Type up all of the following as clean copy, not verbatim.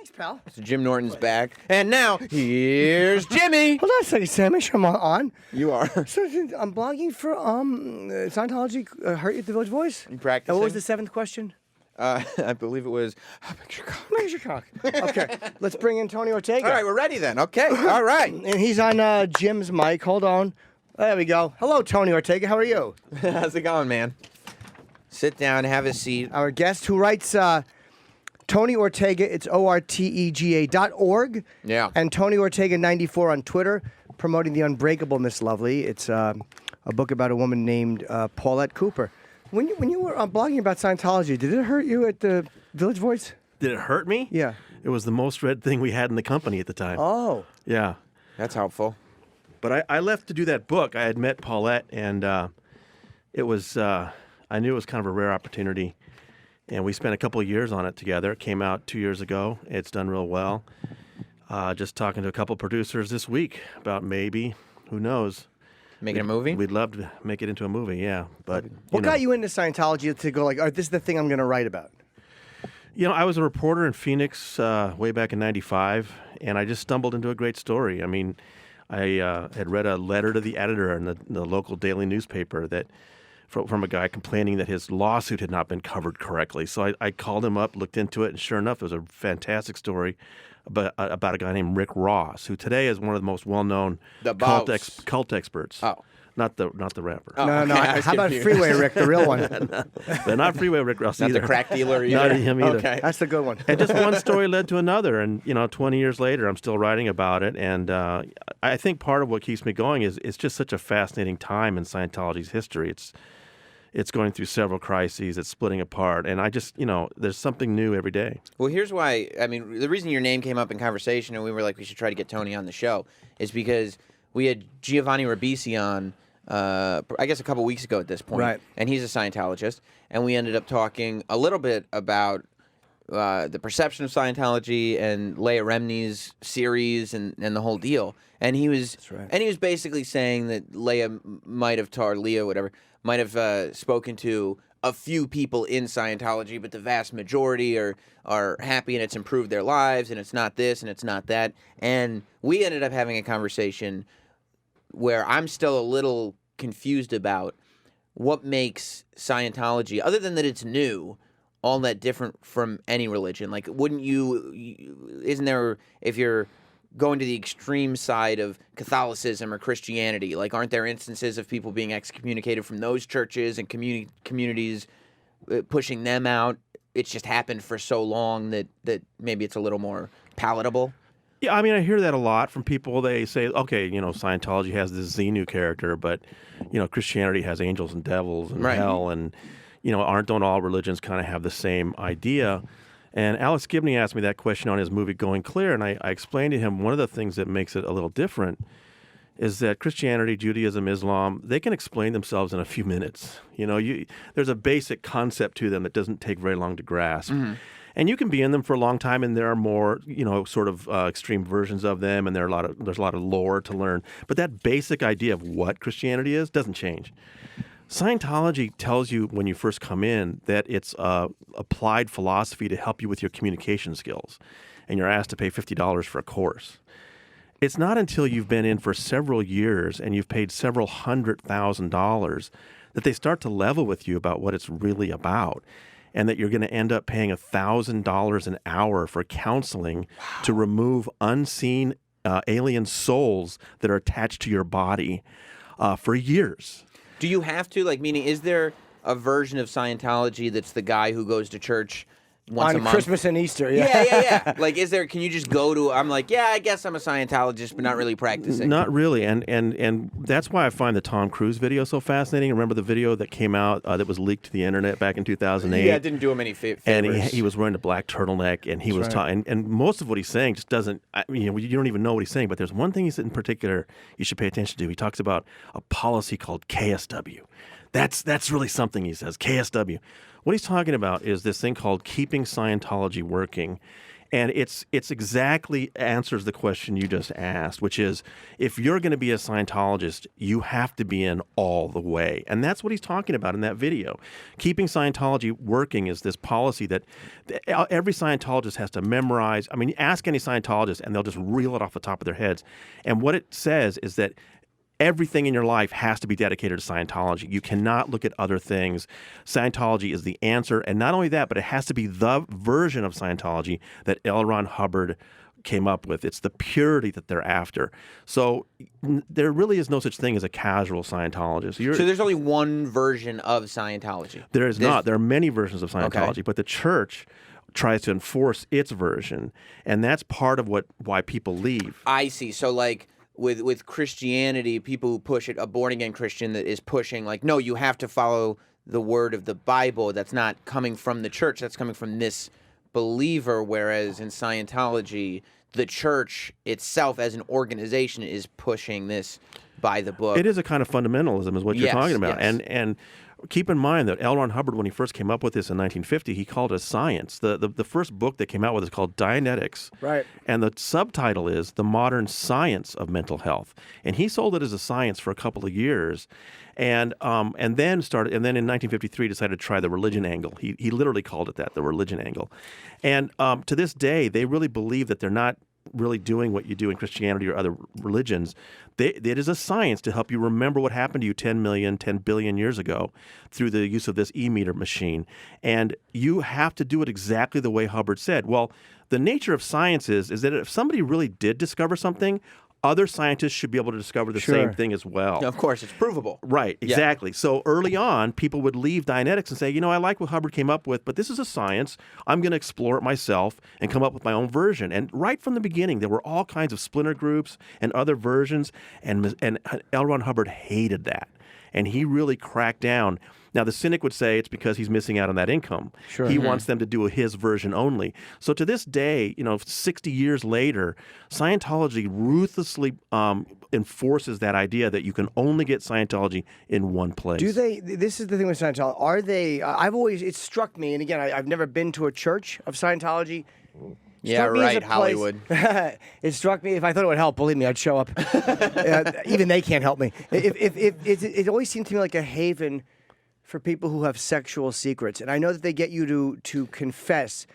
Thanks, pal. So Jim Norton's back. And now, here's Jimmy. Hold on a second, Sammy. I'm on. You are. So I'm blogging for Scientology. Hurt you at the Village Voice? You practicing? And what was the 7th question? I believe it was, how big's your cock? Where's your cock? Okay, let's bring in Tony Ortega. All right, we're ready then. Okay, all right. And he's on Jim's mic. Hold on. There we go. Hello, Tony Ortega. How are you? How's it going, man? Sit down, have a seat. Our guest who writes Tony Ortega, it's ORTEGA.org. Yeah. And Tony Ortega 94 on Twitter, promoting The Unbreakable Miss Lovely. It's a book about a woman named Paulette Cooper. When you were blogging about Scientology, did it hurt you at the Village Voice? Did it hurt me? Yeah. It was the most read thing we had in the company at the time. Oh. Yeah. That's helpful. But I left to do that book. I had met Paulette, and it was I knew it was kind of a rare opportunity. And we spent a couple of years on it together. It came out 2 years ago. It's done real well. Just talking to a couple producers this week about maybe, who knows. Making a movie? We'd love to make it into a movie, yeah. But What got you into Scientology to go like, all right, this is the thing I'm going to write about? You know, I was a reporter in Phoenix way back in '95, and I just stumbled into a great story. I mean, I had read a letter to the editor in the local daily newspaper that from a guy complaining that his lawsuit had not been covered correctly. So I called him up, looked into it, and sure enough, it was a fantastic story about a guy named Rick Ross, who today is one of the most well-known cult experts. Oh. Not the rapper. Oh, No. okay, How about Freeway Rick, the real one? But not Freeway Rick Ross Not either. the crack dealer either? Not him either. Okay. That's the good one. And just one story led to another, and 20 years later, I'm still writing about it. And I think part of what keeps me going is it's just such a fascinating time in Scientology's history. It's going through several crises. It's splitting apart, and I just there's something new every day. Well, here's why. I mean, the reason your name came up in conversation, and we were like, we should try to get Tony on the show, is because we had Giovanni Ribisi on. I guess a couple weeks ago at this point, right? And he's a Scientologist, and we ended up talking a little bit about the perception of Scientology and Leah Remini's series and the whole deal. And he was basically saying that Leah might have spoken to a few people in Scientology, but the vast majority are happy and it's improved their lives, and it's not this and it's not that. And we ended up having a conversation where I'm still a little confused about what makes Scientology, other than that it's new, all that different from any religion. Like, isn't there, if you're going to the extreme side of Catholicism or Christianity, like, aren't there instances of people being excommunicated from those churches and communities pushing them out? It's just happened for so long that maybe it's a little more palatable. Yeah, I mean, I hear that a lot from people. They say, okay, Scientology has this Xenu character, but, Christianity has angels and devils and hell, and, don't all religions kind of have the same idea? And Alex Gibney asked me that question on his movie Going Clear, and I explained to him one of the things that makes it a little different is that Christianity, Judaism, Islam, they can explain themselves in a few minutes. There's a basic concept to them that doesn't take very long to grasp. Mm-hmm. And you can be in them for a long time, and there are more, sort of extreme versions of them, and there's a lot of lore to learn. But that basic idea of what Christianity is doesn't change. Scientology tells you when you first come in that it's applied philosophy to help you with your communication skills, and you're asked to pay $50 for a course. It's not until you've been in for several years and you've paid several $100,000 that they start to level with you about what it's really about, and that you're going to end up paying $1,000 an hour for counseling to remove unseen alien souls that are attached to your body for years. Do you have to, meaning, is there a version of Scientology that's the guy who goes to church once a month? On Christmas and Easter, yeah. Like, can you just go to, I'm like, yeah, I guess I'm a Scientologist, but not really practicing. Not really, and that's why I find the Tom Cruise video so fascinating. Remember the video that came out that was leaked to the internet back in 2008? Yeah, it didn't do him any favors. And he was wearing a black turtleneck, and he was talking, and most of what he's saying just doesn't, you don't even know what he's saying, but there's one thing he said in particular you should pay attention to. He talks about a policy called KSW. That's really something, he says, KSW. What he's talking about is this thing called keeping Scientology working. And it's exactly answers the question you just asked, which is, if you're going to be a Scientologist, you have to be in all the way. And that's what he's talking about in that video. Keeping Scientology working is this policy that every Scientologist has to memorize. I mean, ask any Scientologist and they'll just reel it off the top of their heads. And what it says is that everything in your life has to be dedicated to Scientology. You cannot look at other things. Scientology is the answer. And not only that, but it has to be the version of Scientology that L. Ron Hubbard came up with. It's the purity that they're after. So there really is no such thing as a casual Scientologist. So there's only one version of Scientology? There is not. There are many versions of Scientology, Okay. but the church tries to enforce its version. And that's part of why people leave. I see. So like, with Christianity, people who push it, a born-again Christian that is pushing, like, no, you have to follow the word of the Bible. That's not coming from the church. That's coming from this believer, whereas in Scientology, the church itself as an organization is pushing this by the book. It is a kind of fundamentalism is what you're talking about. Yes. And keep in mind that L. Ron Hubbard, when he first came up with this in 1950, he called it science. The first book that came out with it is called Dianetics. Right. And the subtitle is The Modern Science of Mental Health. And he sold it as a science for a couple of years. And then in 1953 decided to try the religion angle. He literally called it that, the religion angle. And to this day, they really believe that they're not really doing what you do in Christianity or other religions. It is a science to help you remember what happened to you 10 billion years ago through the use of this e-meter machine. And you have to do it exactly the way Hubbard said. Well, the nature of science is that if somebody really did discover something, other scientists should be able to discover the same thing as well. Of course, it's provable. Right, exactly. Yeah. So early on, people would leave Dianetics and say, you know, I like what Hubbard came up with, but this is a science. I'm going to explore it myself and come up with my own version. And right from the beginning, there were all kinds of splinter groups and other versions, and L. Ron Hubbard hated that. And he really cracked down. Now, the cynic would say it's because he's missing out on that income. Sure. He wants them to do his version only. So to this day, 60 years later, Scientology ruthlessly enforces that idea that you can only get Scientology in one place. Do they? This is the thing with Scientology. Are they? It struck me, and again, I've never been to a church of Scientology. Yeah, right, Hollywood. It struck me. If I thought it would help, believe me, I'd show up. Even they can't help me. It always seemed to me like a haven for people who have sexual secrets. And I know that they get you to confess.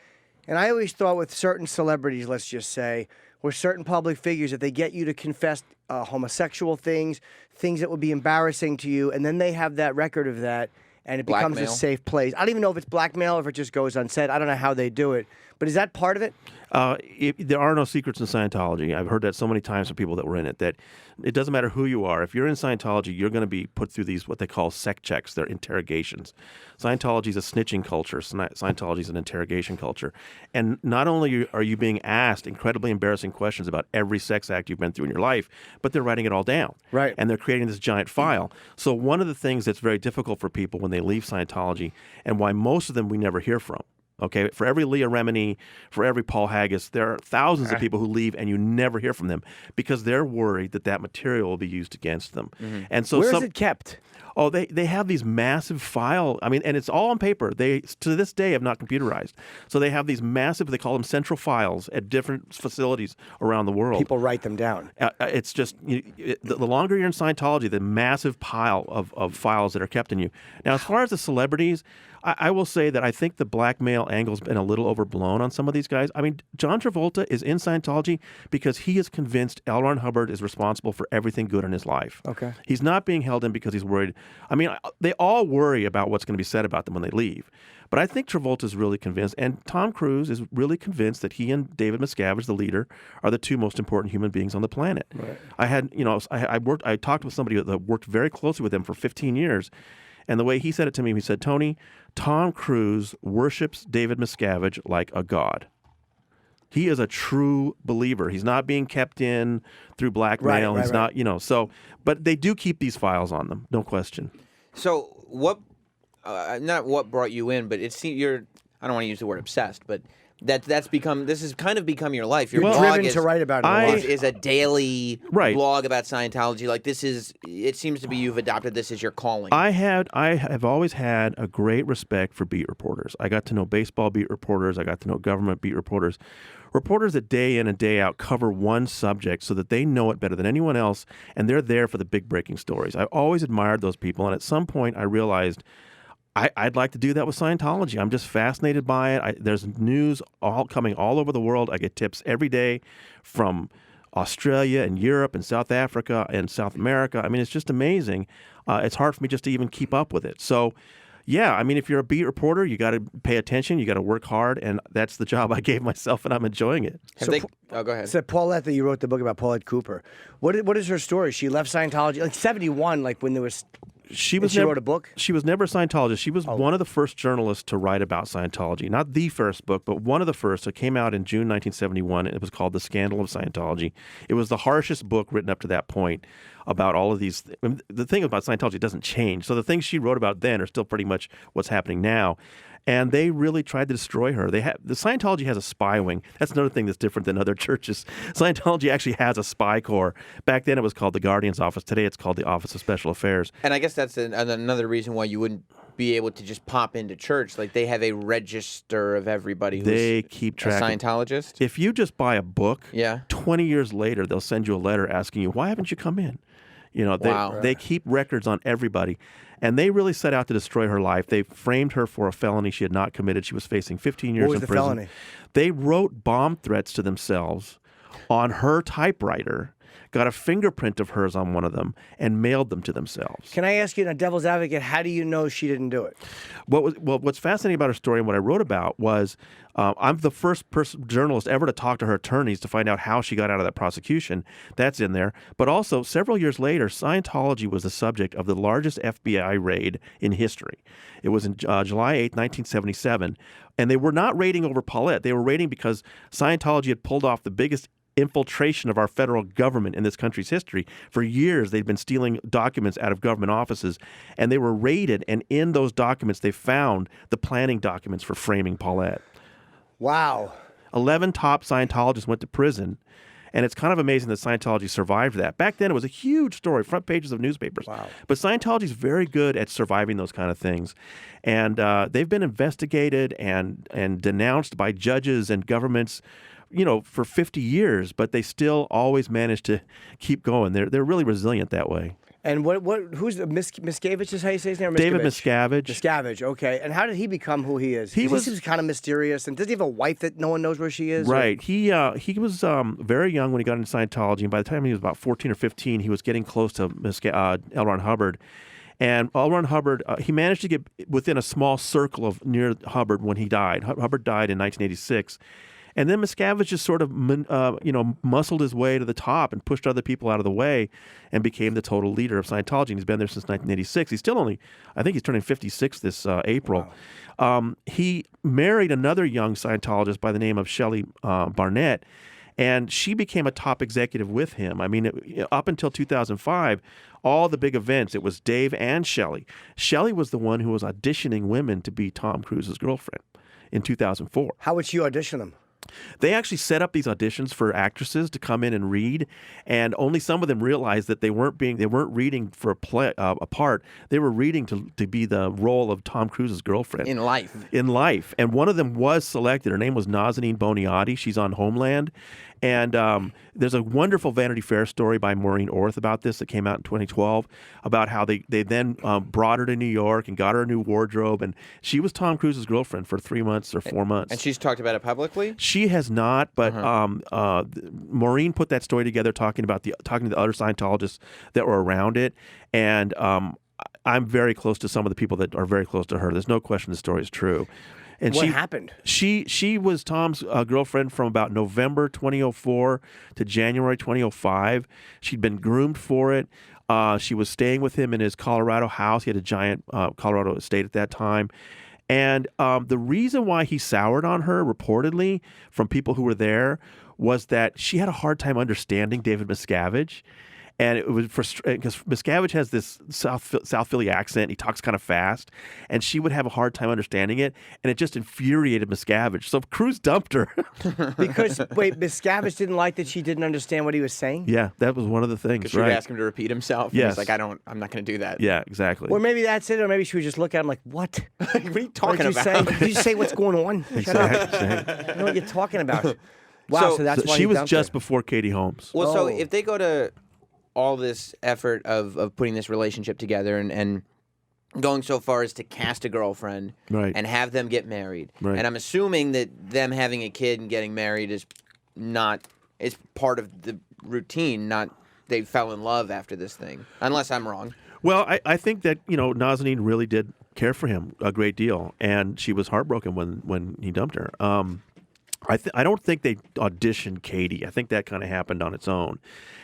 And I always thought with certain celebrities, let's just say, or certain public figures, that they get you to confess homosexual things that would be embarrassing to you, and then they have that record of that, and it becomes a safe place. I don't even know if it's blackmail or if it just goes unsaid. I don't know how they do it. But is that part of it? There are no secrets in Scientology. I've heard that so many times from people that were in it, that it doesn't matter who you are. If you're in Scientology, you're going to be put through these, what they call sec checks. They're interrogations. Scientology is a snitching culture. Scientology is an interrogation culture. And not only are you being asked incredibly embarrassing questions about every sex act you've been through in your life, but they're writing it all down. Right. And they're creating this giant file. So one of the things that's very difficult for people when they leave Scientology, and why most of them we never hear from, okay, for every Leah Remini, for every Paul Haggis, there are thousands of people who leave and you never hear from them because they're worried that material will be used against them. Mm-hmm. And so where is it kept? Oh, they have these massive file. I mean, and it's all on paper. They, to this day, have not computerized. So they have these massive, they call them central files at different facilities around the world. People write them down. It's just, the longer you're in Scientology, the massive pile of files that are kept in you. Now, as far as the celebrities, I will say that I think the blackmail angle's been a little overblown on some of these guys. I mean, John Travolta is in Scientology because he is convinced L. Ron Hubbard is responsible for everything good in his life. Okay. He's not being held in because he's worried. I mean, they all worry about what's going to be said about them when they leave. But I think Travolta's really convinced, and Tom Cruise is really convinced that he and David Miscavige, the leader, are the two most important human beings on the planet. Right. I talked with somebody that worked very closely with him for 15 years. And the way he said it to me, he said, Tony, Tom Cruise worships David Miscavige like a god. He is a true believer. He's not being kept in through blackmail. He's not, but they do keep these files on them, no question. So not what brought you in, but I don't want to use the word obsessed, but this has kind of become your life. Your blog driven to write about it. Is a daily blog about Scientology. Like it seems to be you've adopted this as your calling. I have always had a great respect for beat reporters. I got to know baseball beat reporters. I got to know government beat reporters. reporters that day in and day out cover one subject so that they know it better than anyone else, and they're there for the big breaking stories. I've always admired those people, and at some point I realized I'd like to do that with Scientology. I'm just fascinated by it. There's news coming all over the world. I get tips every day from Australia and Europe and South Africa and South America. I mean, it's just amazing. It's hard for me just to even keep up with it. So, yeah, I mean, if you're a beat reporter, you got to pay attention. You got to work hard, and that's the job I gave myself, and I'm enjoying it. Oh, go ahead. So Paulette, that you wrote the book about, Paulette Cooper. What is her story? She left Scientology like 71, like when there was. She wrote a book? She was never a Scientologist. She was one of the first journalists to write about Scientology. Not the first book, but one of the first. It came out in June 1971. It was called The Scandal of Scientology. It was the harshest book written up to that point about all of these. The thing about Scientology doesn't change. So the things she wrote about then are still pretty much what's happening now. And they really tried to destroy her. The Scientology has a spy wing. That's another thing that's different than other churches. Scientology actually has a spy corps. Back then it was called the Guardian's Office. Today it's called the Office of Special Affairs. And I guess that's another reason why you wouldn't be able to just pop into church. Like they have a register of everybody who's keep track a Scientologist. If you just buy a book, yeah. 20 years later they'll send you a letter asking you, why haven't you come in? You know, they keep records on everybody. And they really set out to destroy her life. They framed her for a felony she had not committed. She was facing 15 years in prison. What was the felony? They wrote bomb threats to themselves on her typewriter, got a fingerprint of hers on one of them, and mailed them to themselves. Can I ask you, in a devil's advocate, how do you know she didn't do it? What's fascinating about her story and what I wrote about was I'm the first journalist ever to talk to her attorneys to find out how she got out of that prosecution. That's in there. But also, several years later, Scientology was the subject of the largest FBI raid in history. It was in July 8, 1977. And they were not raiding over Paulette. They were raiding because Scientology had pulled off the biggest infiltration of our federal government in this country's history. For years, they'd been stealing documents out of government offices, and they were raided, and in those documents, they found the planning documents for framing Paulette. Wow. 11 top Scientologists went to prison, and it's kind of amazing that Scientology survived that. Back then, it was a huge story, front pages of newspapers. Wow. But Scientology's very good at surviving those kind of things. And they've been investigated and denounced by judges and governments, you know, for 50 years, but they still always manage to keep going. They're really resilient that way. And who's the Miscavige is how you say his name? David Miscavige. Miscavige, okay. And how did he become who he is? He seems kind of mysterious. And does he have a wife that no one knows where she is? Right. Or? He was very young when he got into Scientology, and by the time he was about 14 or 15, he was getting close to L. Ron Hubbard. And L. Ron Hubbard, he managed to get within a small circle near Hubbard when he died. Hubbard died in 1986. And then Miscavige just sort of, muscled his way to the top and pushed other people out of the way and became the total leader of Scientology. And he's been there since 1986. He's still I think he's turning 56 this April. Wow. He married another young Scientologist by the name of Shelley Barnett, and she became a top executive with him. I mean, up until 2005, all the big events, it was Dave and Shelley. Shelley was the one who was auditioning women to be Tom Cruise's girlfriend in 2004. How would she audition them? They actually set up these auditions for actresses to come in and read, and only some of them realized that they weren't reading for a part. They were reading to be the role of Tom Cruise's girlfriend in life. And one of them was selected. Her name was Nazanin Boniadi. She's on Homeland. And there's a wonderful Vanity Fair story by Maureen Orth about this that came out in 2012 about how they then brought her to New York and got her a new wardrobe. And she was Tom Cruise's girlfriend for 3 months or 4 months. And she's talked about it publicly? She has not, but Maureen put that story together talking to the other Scientologists that were around it. And I'm very close to some of the people that are very close to her. There's no question the story is true. And what happened? She was Tom's girlfriend from about November 2004 to January 2005. She'd been groomed for it. She was staying with him in his Colorado house. He had a giant Colorado estate at that time. And the reason why he soured on her, reportedly, from people who were there, was that she had a hard time understanding David Miscavige. And it was frustrating because Miscavige has this South Philly accent. He talks kind of fast, and she would have a hard time understanding it, and it just infuriated Miscavige. So Cruise dumped her. Because, Miscavige didn't like that she didn't understand what he was saying? Yeah, that was one of the things. Because she would ask him to repeat himself. Yes. And he's like, I'm not going to do that. Yeah, exactly. Or maybe that's it, or maybe she would just look at him like, what? What are you talking about? Did you say what's going on? Shut up. Exactly. I don't know what you're talking about. Wow, so that's why she he was dumped just her. before Katie Holmes. Well, so Oh. if they go to all this effort of putting this relationship together and going so far as to cast a girlfriend Right. and have them get married, Right. and I'm assuming that them having a kid and getting married is part of the routine, not they fell in love after this thing, unless I'm wrong. Well, I think that Nazanin really did care for him a great deal, and she was heartbroken when he dumped her. I don't think they auditioned Katie. I think that kind of happened on its own,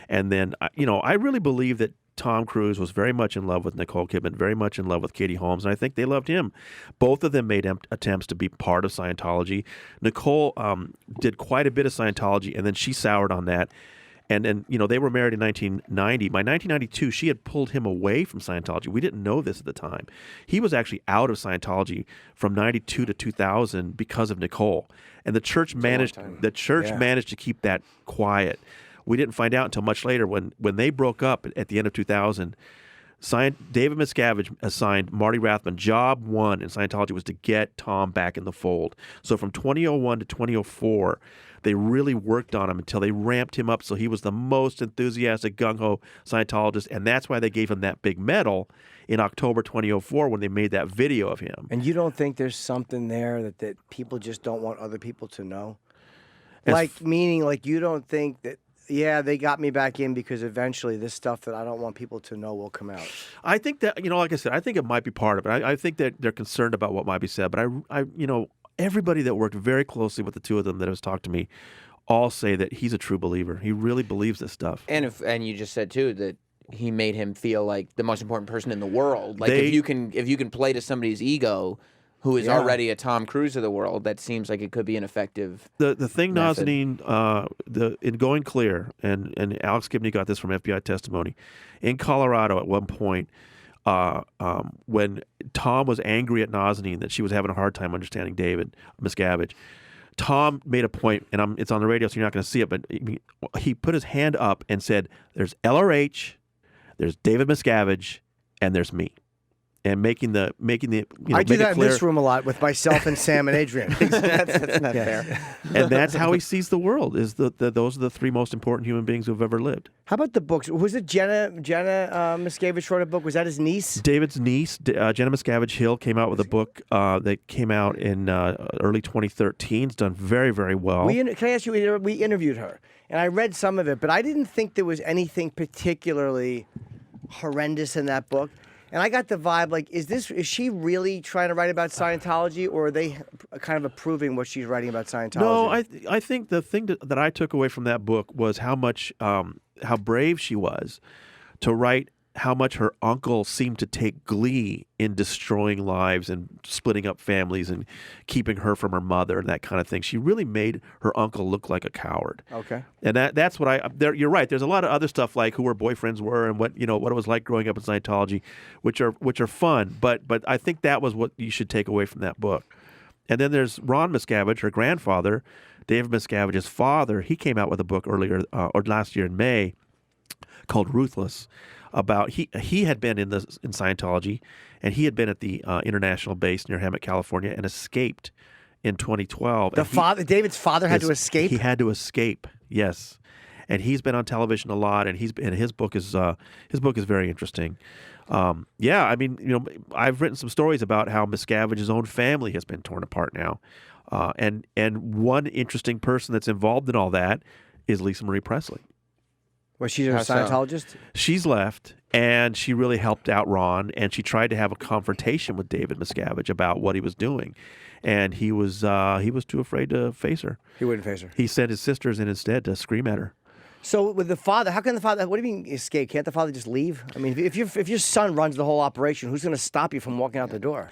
and then I really believe that Tom Cruise was very much in love with Nicole Kidman, very much in love with Katie Holmes, and I think they loved him. Both of them made attempts to be part of Scientology. Nicole did quite a bit of Scientology, and then she soured on that. And then, they were married in 1990. By 1992, she had pulled him away from Scientology. We didn't know this at the time. He was actually out of Scientology from 92 to 2000 because of Nicole. And the church managed to keep that quiet. We didn't find out until much later when they broke up at the end of 2000. David Miscavige assigned Marty Rathman. Job one in Scientology was to get Tom back in the fold. So from 2001 to 2004, they really worked on him until they ramped him up so he was the most enthusiastic, gung-ho Scientologist, and that's why they gave him that big medal in October 2004 when they made that video of him. And you don't think there's something there that people just don't want other people to know? Meaning you don't think that, yeah, they got me back in because eventually this stuff that I don't want people to know will come out. I think that, like I said, I think it might be part of it. I think that they're concerned about what might be said, but everybody that worked very closely with the two of them that has talked to me all say that he's a true believer. He really believes this stuff. And you just said too that he made him feel like the most important person in the world. Like if you can play to somebody's ego, who is already a Tom Cruise of the world, that seems like it could be an effective. The thing, method. Nazanin, in Going Clear, and Alex Gibney got this from FBI testimony, in Colorado at one point. When Tom was angry at Nazanin that she was having a hard time understanding David Miscavige, Tom made a point, and it's on the radio, so you're not going to see it, but he put his hand up and said, "There's LRH, there's David Miscavige, and there's me." And making the I do that in this room a lot with myself and Sam and Adrian. That's not fair. And that's how he sees the world. Is those are the three most important human beings who've ever lived. How about the books? Was it Jenna Miscavige wrote a book? Was that his niece? David's niece, Jenna Miscavige Hill, came out with a book that came out in early 2013. It's done very, very well. Can I ask you? We interviewed her, and I read some of it, but I didn't think there was anything particularly horrendous in that book. And I got the vibe, is she really trying to write about Scientology, or are they kind of approving what she's writing about Scientology? No, I think the thing that I took away from that book was how brave she was to write how much her uncle seemed to take glee in destroying lives and splitting up families and keeping her from her mother and that kind of thing. She really made her uncle look like a coward. Okay. And that's what you're right. There's a lot of other stuff like who her boyfriends were and what it was like growing up in Scientology, which are fun, but I think that was what you should take away from that book. And then there's Ron Miscavige, her grandfather, David Miscavige's father. He came out with a book earlier or last year in May called Ruthless. About he had been in Scientology, and he had been at the international base near Hemet, California, and escaped in 2012. David's father had to escape. He had to escape. Yes, and he's been on television a lot, and his book is very interesting. I've written some stories about how Miscavige's own family has been torn apart now, and one interesting person that's involved in all that is Lisa Marie Presley. Was she a Scientologist? She's left, and she really helped out Ron, and she tried to have a confrontation with David Miscavige about what he was doing, and he was too afraid to face her. He wouldn't face her. He sent his sisters in instead to scream at her. So with the father, how can the father? What do you mean escape? Can't the father just leave? I mean, if your son runs the whole operation, who's going to stop you from walking out the door?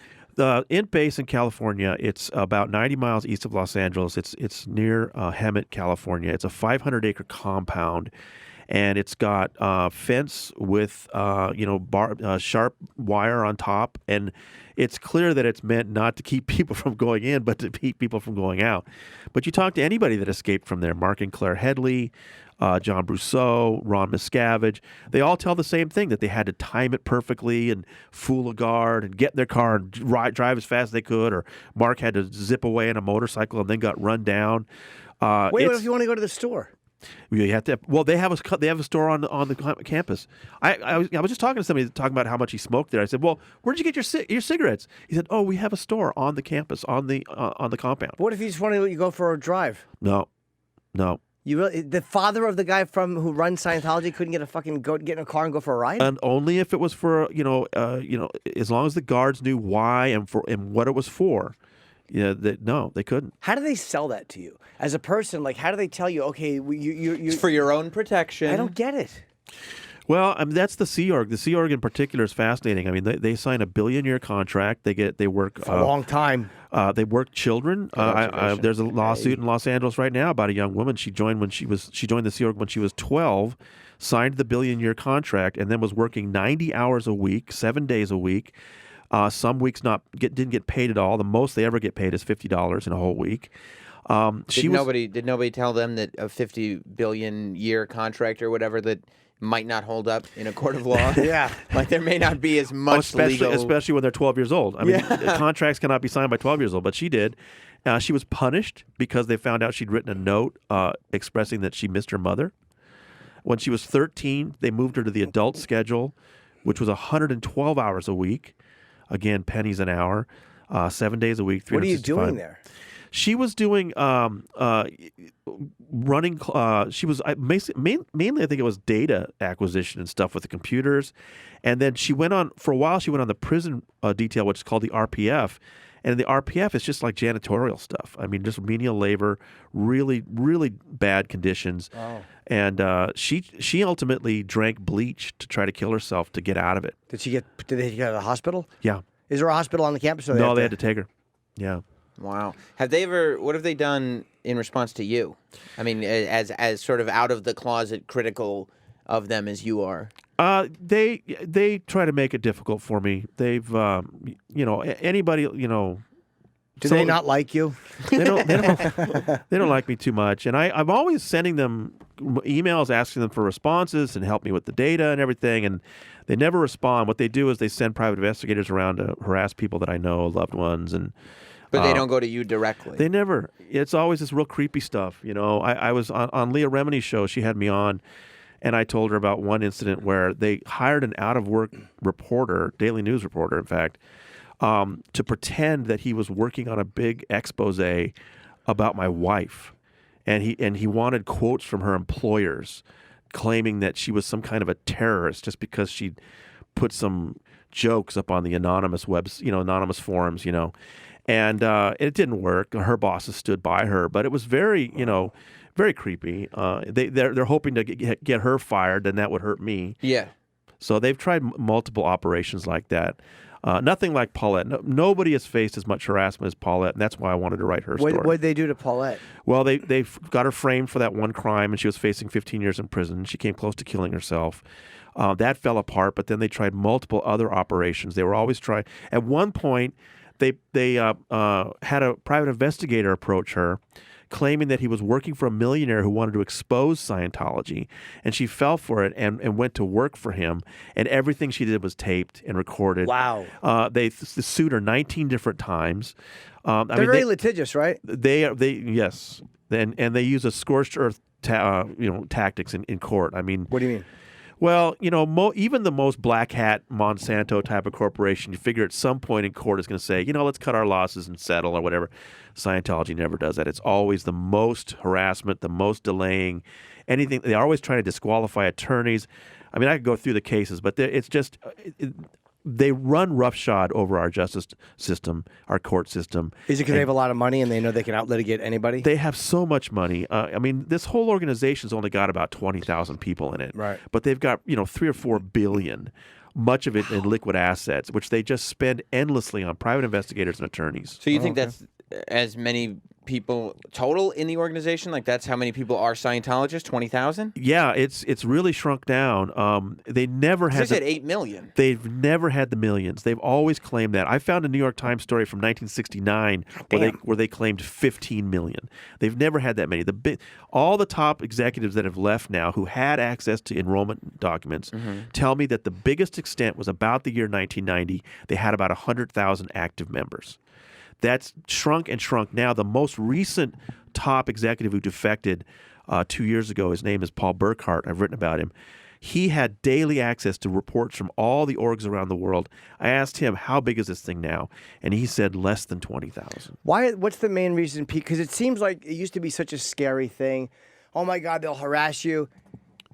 In base in California, it's about 90 miles east of Los Angeles. It's near Hemet, California. It's a 500-acre compound. And it's got fence with sharp wire on top, and it's clear that it's meant not to keep people from going in, but to keep people from going out. But you talk to anybody that escaped from there, Mark and Claire Headley, John Brousseau, Ron Miscavige, they all tell the same thing, that they had to time it perfectly and fool a guard and get in their car and drive as fast as they could, or Mark had to zip away on a motorcycle and then got run down. Wait, what if you want to go to the store? You have to. Well, they have a store on the campus. I was just talking to somebody talking about how much he smoked there. I said, "Well, where'd you get your cigarettes?" He said, "Oh, we have a store on the campus on the compound." What if you just want to go for a drive? No. You really, the father of the guy who runs Scientology couldn't get in a car and go for a ride? And only if it was for as long as the guards knew why and what it was for. Yeah, no, they couldn't. How do they sell that to you as a person? Like, how do they tell you? Okay, you it's for your own protection. I don't get it. Well, I mean, that's the Sea Org. The Sea Org in particular is fascinating. I mean, they sign a billion-year contract. They work for a long time. They work children. There's a lawsuit in Los Angeles right now about a young woman. She joined the Sea Org when she was 12, signed the billion-year contract, and then was working 90 hours a week, 7 days a week. Some weeks didn't get paid at all. The most they ever get paid is $50 in a whole week. Did nobody tell them that a 50 billion year contract or whatever that might not hold up in a court of law? Yeah, like there may not be as much especially when they're 12 years old. I mean, contracts cannot be signed by 12 years old, but she did. She was punished because they found out she'd written a note expressing that she missed her mother. When she was 13, they moved her to the adult schedule, which was 112 hours a week. Again, pennies an hour, 7 days a week. What are you doing there? She was doing running. She was mainly, I think it was data acquisition and stuff with the computers, and then she went on for a while. She went on the prison detail, which is called the RPF, and the RPF is just like janitorial stuff. I mean, just menial labor, really, really bad conditions. Oh. And she ultimately drank bleach to try to kill herself to get out of it. Did they get her to the hospital? Yeah. Is there a hospital on the campus? Or No, they had to take her. Yeah. Wow. What have they done in response to you? I mean, as sort of out of the closet critical of them as you are. They try to make it difficult for me. They've anybody, do they not like you? They don't like me too much, and I'm always sending them emails asking them for responses and help me with the data and everything, and they never respond. What they do is they send private investigators around to harass people that I know, loved ones, but they don't go to you directly. They never. It's always this real creepy stuff. I was on Leah Remini's show. She had me on, and I told her about one incident where they hired an out-of-work reporter, Daily News reporter, in fact, to pretend that he was working on a big expose about my wife, and he wanted quotes from her employers, claiming that she was some kind of a terrorist just because she put some jokes up on the anonymous anonymous forums, and it didn't work. Her bosses stood by her, but it was very, very creepy. They're hoping to get her fired, and that would hurt me. Yeah. So they've tried multiple operations like that. Nothing like Paulette. Nobody has faced as much harassment as Paulette, and that's why I wanted to write her story. What did they do to Paulette? Well, they got her framed for that one crime, and she was facing 15 years in prison. She came close to killing herself. That fell apart, but then they tried multiple other operations. They were always trying. At one point, they had a private investigator approach her, claiming that he was working for a millionaire who wanted to expose Scientology, and she fell for it and went to work for him, and everything she did was taped and recorded. Wow. They sued her 19 different times. They're very litigious, right? Yes, and they use a scorched earth tactics in court. I mean, what do you mean? Well, even the most black hat Monsanto type of corporation, you figure at some point in court is going to say, let's cut our losses and settle or whatever. Scientology never does that. It's always the most harassment, the most delaying, anything. They're always trying to disqualify attorneys. I mean, I could go through the cases, but it's just they run roughshod over our justice system, our court system. Is it because they have a lot of money and they know they can out-litigate anybody? They have so much money. I mean, this whole organization's only got about 20,000 people in it. Right. But they've got, 3 or 4 billion, much of it in liquid assets, which they just spend endlessly on private investigators and attorneys. So you think that's as many people total in the organization? Like that's how many people are Scientologists? 20,000? Yeah, it's really shrunk down. They never had. They said 8 million. They've never had the millions. They've always claimed that. I found a New York Times story from 1969 where they claimed 15 million. They've never had that many. All the top executives that have left now who had access to enrollment documents tell me that the biggest extent was about the year 1990. They had about 100,000 active members. That's shrunk and shrunk. Now, the most recent top executive who defected 2 years ago, his name is Paul Burkhart. I've written about him. He had daily access to reports from all the orgs around the world. I asked him, how big is this thing now? And he said less than 20,000. Why? What's the main reason? Because it seems like it used to be such a scary thing. Oh my God, they'll harass you.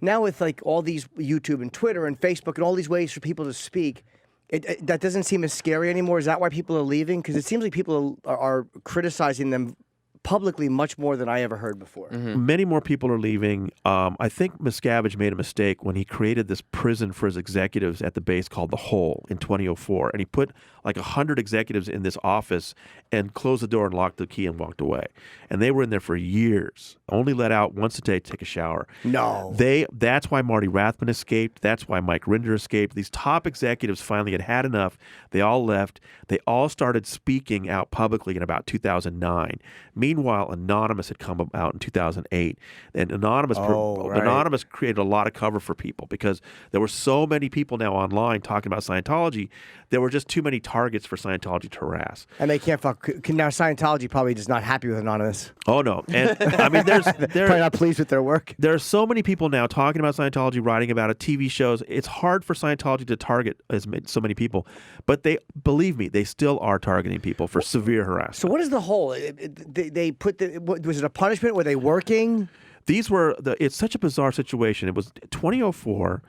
Now with like all these YouTube and Twitter and Facebook and all these ways for people to speak, that doesn't seem as scary anymore. Is that why people are leaving? Because it seems like people are criticizing them publicly much more than I ever heard before. Many more people are leaving. I think Miscavige made a mistake when he created this prison for his executives at the base called The Hole in 2004. And he put like 100 executives in this office and closed the door and locked the key and walked away. And they were in there for years, only let out once a day to take a shower. No. That's why Marty Rathman escaped. That's why Mike Rinder escaped. These top executives finally had enough. They all left. They all started speaking out publicly in about 2009. Meanwhile, Anonymous had come out in 2008. And Anonymous created a lot of cover for people because there were so many people now online talking about Scientology. There were just too many targets for Scientology to harass. And they can't fuck. Now Scientology probably just not happy with Anonymous. Oh, no. And I mean, they're probably not pleased with their work. There are so many people now talking about Scientology, writing about it, TV shows. It's hard for Scientology to target so many people. But believe me, they still are targeting people for severe harassment. So what is the whole? They put was it a punishment? Were they working? It's such a bizarre situation. It was 2004.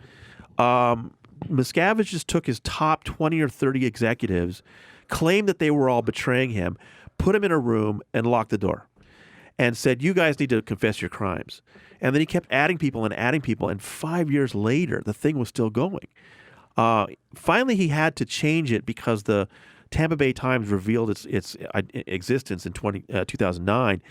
Miscavige just took his top 20 or 30 executives, claimed that they were all betraying him, put them in a room and locked the door and said, you guys need to confess your crimes. And then he kept adding people. And 5 years later, the thing was still going. Finally, he had to change it because the Tampa Bay Times revealed its existence in 2009.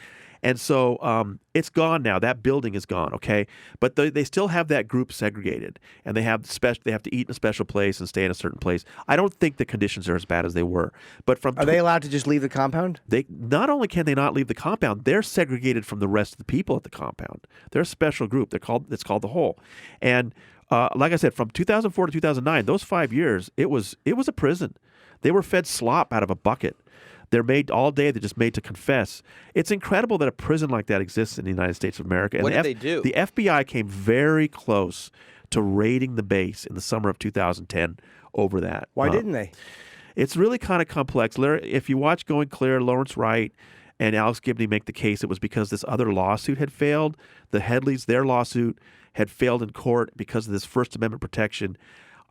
And so it's gone now. That building is gone, okay? But they still have that group segregated, and they have to eat in a special place and stay in a certain place. I don't think the conditions are as bad as they were. But are they allowed to just leave the compound? They not only can they not leave the compound, they're segregated from the rest of the people at the compound. They're a special group. It's called The Hole. And like I said, from 2004 to 2009, those 5 years, it was a prison. They were fed slop out of a bucket. They're made all day. They're just made to confess. It's incredible that a prison like that exists in the United States of America. And what did they do? The FBI came very close to raiding the base in the summer of 2010 over that. Why didn't they? It's really kind of complex. If you watch Going Clear, Lawrence Wright and Alex Gibney make the case, it was because this other lawsuit had failed. The Headleys, their lawsuit had failed in court because of this First Amendment protection.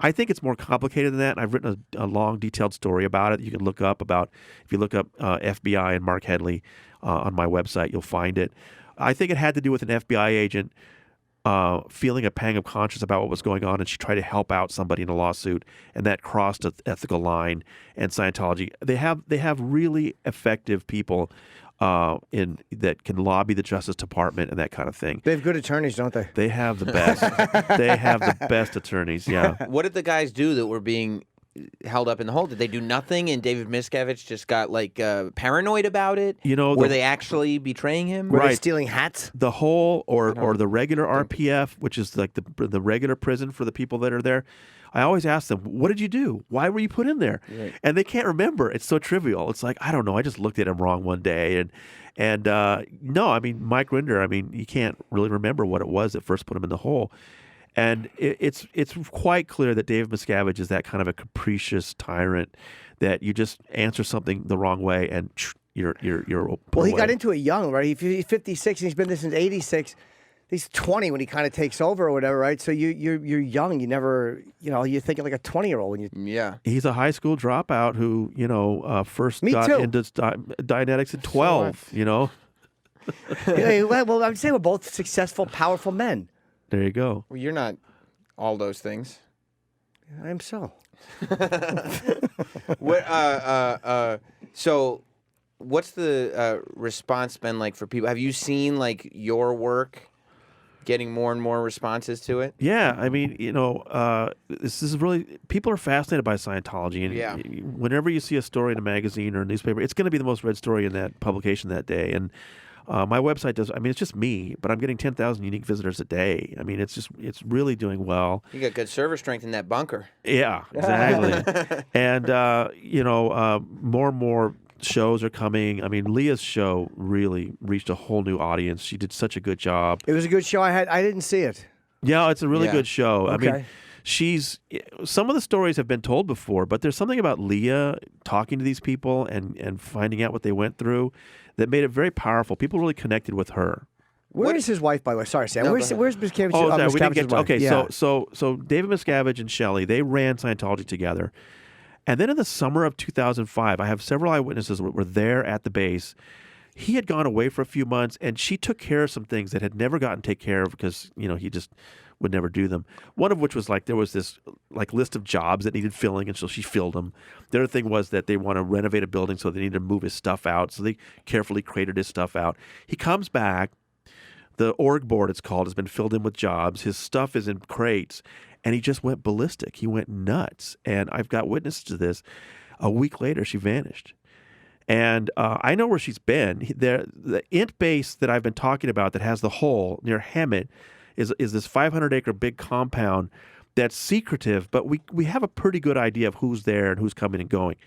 I think it's more complicated than that. And I've written a long, detailed story about it. You can look up if you look up FBI and Mark Headley on my website, you'll find it. I think it had to do with an FBI agent feeling a pang of conscience about what was going on, and she tried to help out somebody in a lawsuit, and that crossed an ethical line. And Scientology, they have really effective people that can lobby the Justice Department and that kind of thing. They have good attorneys, don't they? They have the best. They have the best attorneys. Yeah. What did the guys do that were being held up in the hole? Did they do nothing, and David Miscavige just got like paranoid about it? Were they actually betraying him? Were they stealing hats? The Hole or the regular RPF, which is like the regular prison for the people that are there. I always ask them, what did you do? Why were you put in there? Right. And they can't remember. It's so trivial. It's like, I don't know. I just looked at him wrong one day. And no, I mean, Mike Rinder, I mean, you can't really remember what it was that first put him in the hole. And it's quite clear that David Miscavige is that kind of a capricious tyrant that you just answer something the wrong way and you're well, he got into it young, right? He's 56 and he's been there since 86. He's 20 when he kind of takes over or whatever, right? So you're young. You never, you're thinking like a 20-year-old when you. Yeah. He's a high school dropout who, first got into Dianetics at 12. Well, I would say we're both successful, powerful men. There you go. Well, you're not all those things. I am so. So, what's the response been like for people? Have you seen like your work getting more and more responses to it? Yeah, I mean, this is really, people are fascinated by Scientology, and whenever you see a story in a magazine or a newspaper, it's going to be the most read story in that publication that day. And my website it's just me, but I'm getting 10,000 unique visitors a day. I mean, it's really doing well. You got good server strength in that bunker. Yeah, exactly. And more and more shows are coming. I mean, Leah's show really reached a whole new audience. She did such a good job. It was a good show. I didn't see it. Yeah, it's a really Yeah. good show. I Okay. mean, some of the stories have been told before, but there's something about Leah talking to these people and finding out what they went through that made it very powerful. People really connected with her. Where is his wife, by the way? Sorry, Sam. No, where's go where's Miscavige? Oh, sorry, we didn't Miscavige's get to, wife? okay. Yeah. So David Miscavige and Shelley, they ran Scientology together, and then in the summer of 2005, I have several eyewitnesses that were there at the base. He had gone away for a few months, and she took care of some things that had never gotten taken care of because he just would never do them. One of which was there was this list of jobs that needed filling, and so she filled them. The other thing was that they want to renovate a building, so they needed to move his stuff out. So they carefully crated his stuff out. He comes back. The org board, it's called, has been filled in with jobs. His stuff is in crates, and he just went ballistic. He went nuts, and I've got witnesses to this. A week later, she vanished. And I know where she's been. The int base that I've been talking about that has the hole near Hemet is this 500-acre big compound that's secretive, but we have a pretty good idea of who's there and who's coming and going.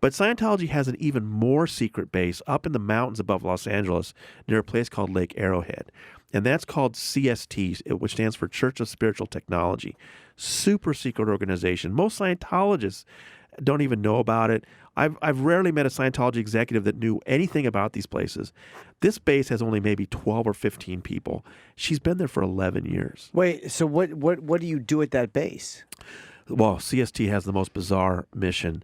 But Scientology has an even more secret base up in the mountains above Los Angeles near a place called Lake Arrowhead. And that's called CST, which stands for Church of Spiritual Technology. Super secret organization. Most Scientologists don't even know about it. I've rarely met a Scientology executive that knew anything about these places. This base has only maybe 12 or 15 people. She's been there for 11 years. Wait, so what do you do at that base? Well, CST has the most bizarre mission.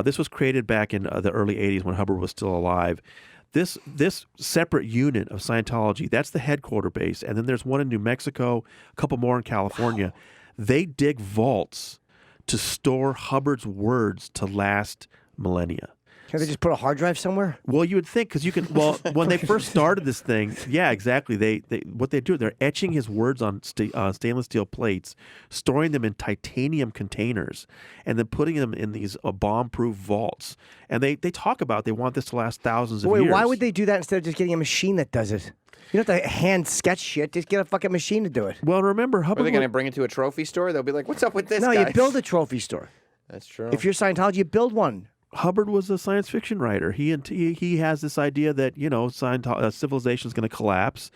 This was created back in the early 80s when Hubbard was still alive. This separate unit of Scientology, that's the headquarter base. And then there's one in New Mexico, a couple more in California. Wow. They dig vaults to store Hubbard's words to last millennia. Can't they just put a hard drive somewhere? Well, you would think, because you can. Well, when they first started this thing, yeah, exactly. They what they do, they're etching his words on stainless steel plates, storing them in titanium containers, and then putting them in these bomb-proof vaults. And they talk about they want this to last thousands of years. Why would they do that instead of just getting a machine that does it? You don't have to hand sketch shit. Just get a fucking machine to do it. Well, remember, Are Hubbard. they going to bring it to a trophy store? They'll be like, "What's up with this?" No, guy? you build a trophy store. That's true. If you're Scientology, you build one. Hubbard was a science fiction writer. He has this idea that civilization is going to collapse,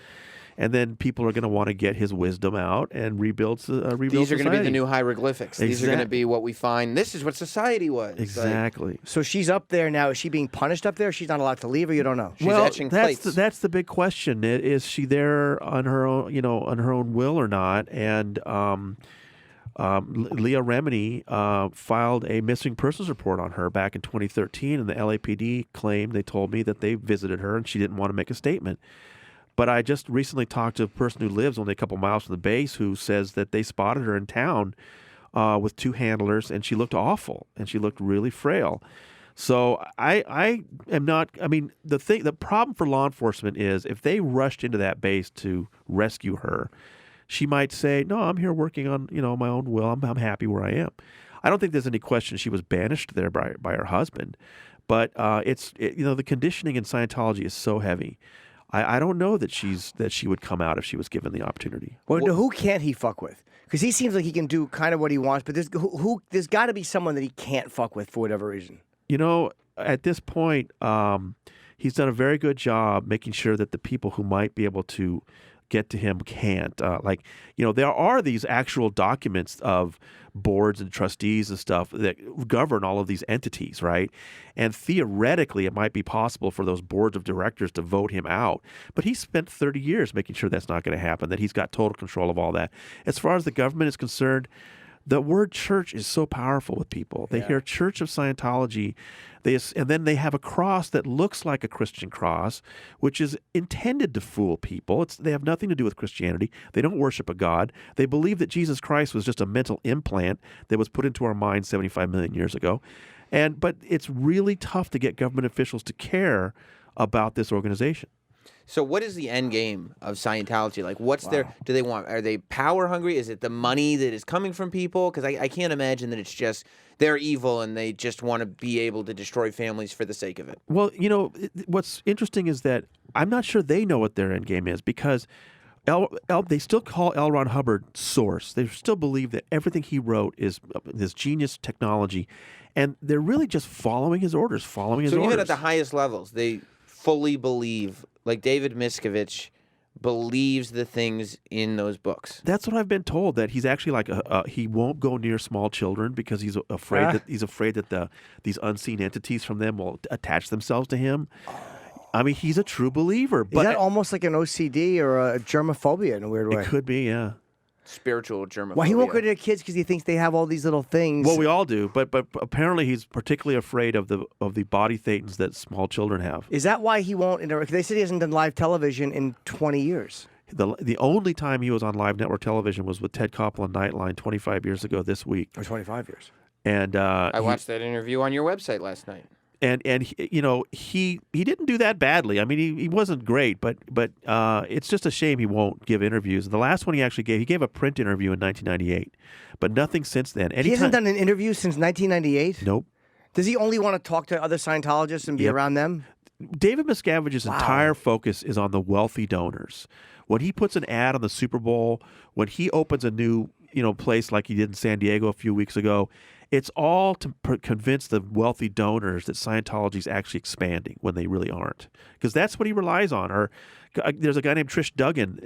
and then people are going to want to get his wisdom out and rebuild. These are going society. to be the new hieroglyphics. These are going to Exactly. be what we find. This is what society was. Exactly. So she's up there now. Is she being punished up there? She's not allowed to leave, or you don't know? She's well, etching that's plates. that's the big question. Is she there on her own, on her own will or not? And Leah Remini filed a missing persons report on her back in 2013, and the LAPD claimed, they told me, that they visited her and she didn't want to make a statement. But I just recently talked to a person who lives only a couple miles from the base who says that they spotted her in town with two handlers, and she looked awful, and she looked really frail. So I am not. I mean, the problem for law enforcement is if they rushed into that base to rescue her, she might say, "No, I'm here working on my own will. I'm happy where I am." I don't think there's any question she was banished there by her husband, but the conditioning in Scientology is so heavy. I don't know that she would come out if she was given the opportunity. Well, who can't he fuck with? Because he seems like he can do kind of what he wants, but there's got to be someone that he can't fuck with for whatever reason. At this point, he's done a very good job making sure that the people who might be able to get to him can't. There are these actual documents of boards and trustees and stuff that govern all of these entities, right? And theoretically, it might be possible for those boards of directors to vote him out. But he spent 30 years making sure that's not going to happen, that he's got total control of all that. As far as the government is concerned, the word church is so powerful with people. They hear Church of Scientology, and then they have a cross that looks like a Christian cross, which is intended to fool people. They have nothing to do with Christianity. They don't worship a God. They believe that Jesus Christ was just a mental implant that was put into our minds 75 million years ago. But it's really tough to get government officials to care about this organization. So what is the end game of Scientology? Like, what's are they power hungry? Is it the money that is coming from people? Because I can't imagine that it's just they're evil and they just want to be able to destroy families for the sake of it. Well, what's interesting is that I'm not sure they know what their end game is, because They still call L. Ron Hubbard source. They still believe that everything he wrote is this genius technology, and they're really just following his orders, So even at the highest levels, they fully believe, like David Miscavige believes the things in those books. That's what I've been told. That he's actually like he won't go near small children because he's afraid that these unseen entities from them will attach themselves to him. I mean, he's a true believer. But is that almost like an OCD or a germophobia in a weird way? It could be, yeah. Spiritual germophobia. Well, he won't go to the kids because he thinks they have all these little things. Well, we all do, but apparently he's particularly afraid of the body thetans that small children have. Is that why he won't interact? They said he hasn't done live television in 20 years. The only time he was on live network television was with Ted Koppel on Nightline 25 years ago this week. Or 25 years. And I watched that interview on your website last night. And he didn't do that badly. I mean, he wasn't great, but it's just a shame he won't give interviews. The last one he gave a print interview in 1998, but nothing since then. He hasn't done an interview since 1998? Nope. Does he only want to talk to other Scientologists and be around them? David Miscavige's entire focus is on the wealthy donors. When he puts an ad on the Super Bowl, when he opens a new place like he did in San Diego a few weeks ago, it's all to convince the wealthy donors that Scientology is actually expanding when they really aren't, because that's what he relies on. Or there's a guy named Trish Duggan.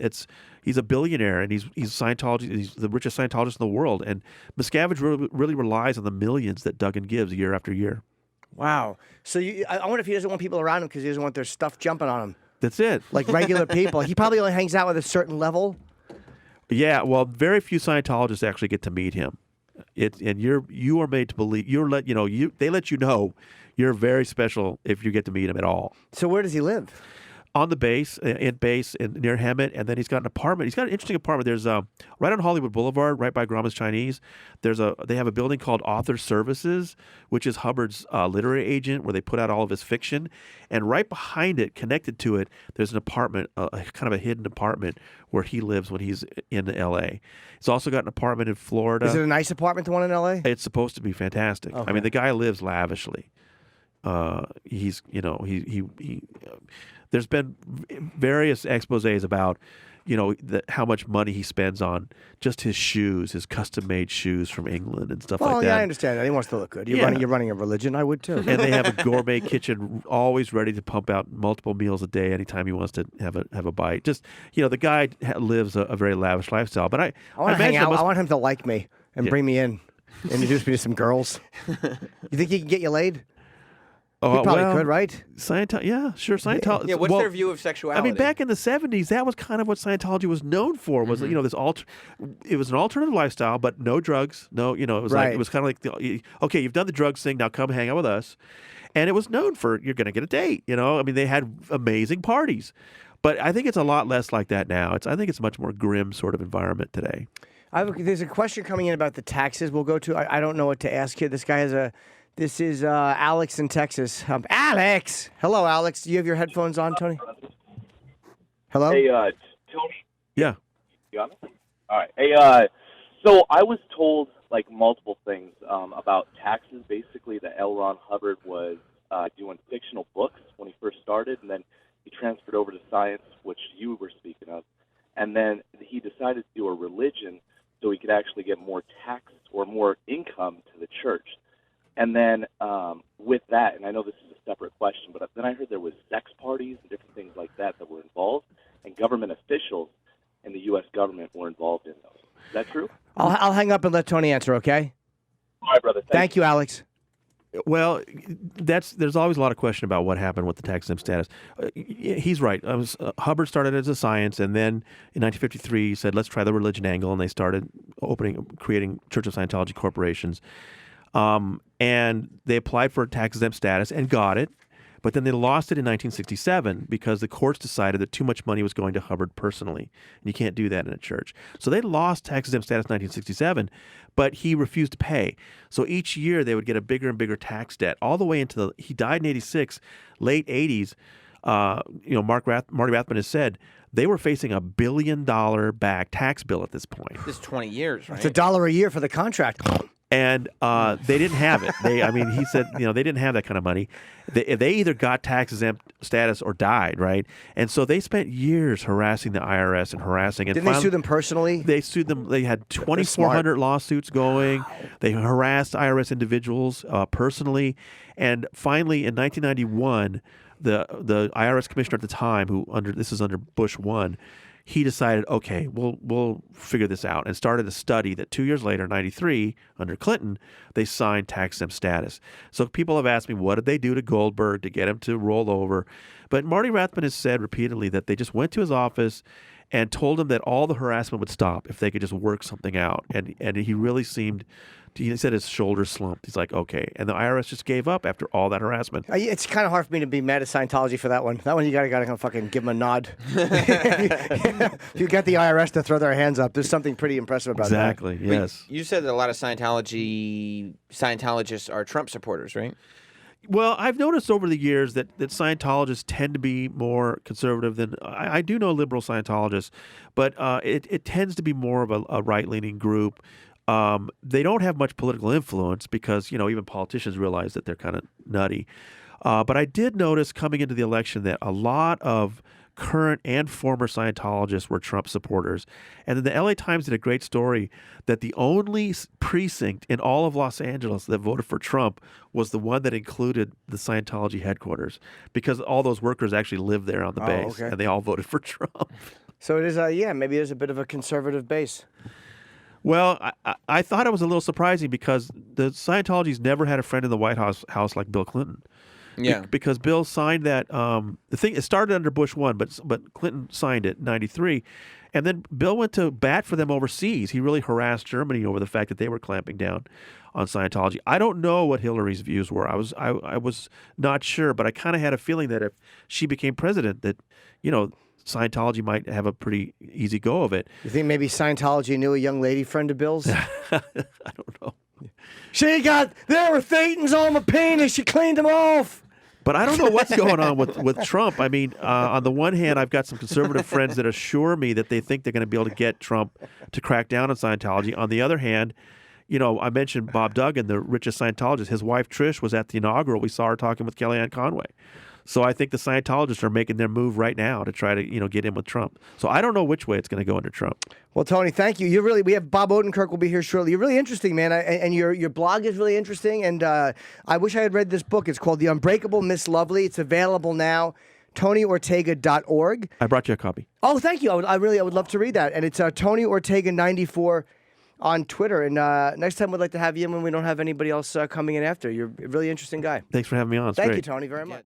He's a billionaire and he's Scientology. He's the richest Scientologist in the world, and Miscavige really relies on the millions that Duggan gives year after year. Wow. So I wonder if he doesn't want people around him because he doesn't want their stuff jumping on him. That's it. Like regular people. He probably only hangs out with a certain level. Yeah. Well, very few Scientologists actually get to meet him. You are made to believe they let you know you're very special if you get to meet him at all. So where does he live? On the base, near Hemet, and then he's got an apartment. He's got an interesting apartment. There's right on Hollywood Boulevard, right by Grauman's Chinese. They have a building called Author Services, which is Hubbard's literary agent, where they put out all of his fiction. And right behind it, connected to it, there's an apartment, kind of a hidden apartment where he lives when he's in L.A. He's also got an apartment in Florida. Is it a nice apartment, the one in L.A.? It's supposed to be fantastic. Okay. I mean, the guy lives lavishly. There's been various exposés about, how much money he spends on just his shoes, his custom-made shoes from England and stuff like that. Oh, yeah, I understand that. He wants to look good. You're running a religion. I would, too. And they have a gourmet kitchen always ready to pump out multiple meals a day anytime he wants to have a bite. Just, the guy lives a very lavish lifestyle. But I want to hang out. I want him to like me and bring me in, introduce me to some girls. You think he can get you laid? He probably could, right? Yeah, sure. Scientology. Yeah, what's their view of sexuality? I mean, back in the 70s, that was kind of what Scientology was known for. Was it was an alternative lifestyle, but no drugs. No, it was right. It was kind of like, okay, you've done the drugs thing, now come hang out with us. And it was known for you're going to get a date. I mean, they had amazing parties, but I think it's a lot less like that now. I think it's a much more grim sort of environment today. There's a question coming in about the taxes. We'll go to. I don't know what to ask here. This guy has a. This is Alex in Texas. Alex! Hello, Alex. Do you have your headphones on, Tony? Hello? Hey, Tony. Yeah. You got me? All right. Hey, so I was told, multiple things about taxes. Basically, that L. Ron Hubbard was doing fictional books when he first started, and then he transferred over to science, which you were speaking of. And then he decided to do a religion so he could actually get more tax or more income to the church. And then with that, and I know this is a separate question, but then I heard there was sex parties and different things like that were involved, and government officials in the U.S. government were involved in those. Is that true? I'll hang up and let Tony answer, okay? All right, brother. Thank you, Alex. Well, there's always a lot of question about what happened with the tax-exempt status. He's right. Hubbard started as a science, and then in 1953 he said, let's try the religion angle, and they started creating Church of Scientology corporations. And they applied for tax-exempt status and got it, but then they lost it in 1967 because the courts decided that too much money was going to Hubbard personally, and you can't do that in a church. So they lost tax-exempt status in 1967, but he refused to pay. So each year they would get a bigger and bigger tax debt, all the way into he died in 86, late 80s. Marty Rathman has said they were facing $1 billion back tax bill at this point. This is 20 years, right? It's $1 a year for the contract. And they didn't have it. He said, they didn't have that kind of money. They either got tax exempt status or died, right? And so they spent years harassing the IRS and harassing. And Didn't they sue them personally? They sued them. They had 2,400 lawsuits going. They harassed IRS individuals personally. And finally, in 1991, the IRS commissioner at the time, this is under Bush 1, he decided, okay, we'll figure this out, and started a study that 2 years later, 93, under Clinton, they signed tax-exempt status. So people have asked me, what did they do to Goldberg to get him to roll over? But Marty Rathbun has said repeatedly that they just went to his office and told him that all the harassment would stop if they could just work something out. And he really seemed... He said his shoulders slumped. He's like, okay. And the IRS just gave up after all that harassment. It's kind of hard for me to be mad at Scientology for that one. That one, you gotta fucking give them a nod. If you get the IRS to throw their hands up, there's something pretty impressive about that. Exactly, yes. You said that a lot of Scientologists are Trump supporters, right? Well, I've noticed over the years that Scientologists tend to be more conservative than... I do know liberal Scientologists, but it tends to be more of a right-leaning group. They don't have much political influence because, even politicians realize that they're kind of nutty. But I did notice coming into the election that a lot of current and former Scientologists were Trump supporters. And then the LA Times did a great story that the only precinct in all of Los Angeles that voted for Trump was the one that included the Scientology headquarters, because all those workers actually live there on the base, and they all voted for Trump. So it is, maybe there's a bit of a conservative base. Well, I thought it was a little surprising because the Scientology's never had a friend in the White House like Bill Clinton. Yeah. Because Bill signed that it started under Bush 1, but Clinton signed it in 93. And then Bill went to bat for them overseas. He really harassed Germany over the fact that they were clamping down on Scientology. I don't know what Hillary's views were. I was not sure, but I kind of had a feeling that if she became president that, Scientology might have a pretty easy go of it. You think maybe Scientology knew a young lady friend of Bill's? I don't know. There were thetans on my penis. She cleaned them off. But I don't know what's going on with Trump. I mean, on the one hand, I've got some conservative friends that assure me that they think they're going to be able to get Trump to crack down on Scientology. On the other hand, I mentioned Bob Duggan, the richest Scientologist. His wife, Trish, was at the inaugural. We saw her talking with Kellyanne Conway. So I think the Scientologists are making their move right now to try to, get in with Trump. So I don't know which way it's going to go under Trump. Well, Tony, thank you. We have Bob Odenkirk will be here shortly. You're really interesting, man. And your blog is really interesting. And I wish I had read this book. It's called The Unbreakable Miss Lovely. It's available now. TonyOrtega.org. I brought you a copy. Oh, thank you. I would love to read that. And it's Tony Ortega 94 on Twitter. And next time we'd like to have you in when we don't have anybody else coming in after. You're a really interesting guy. Thanks for having me on. It's Thank great. you, Tony, very much.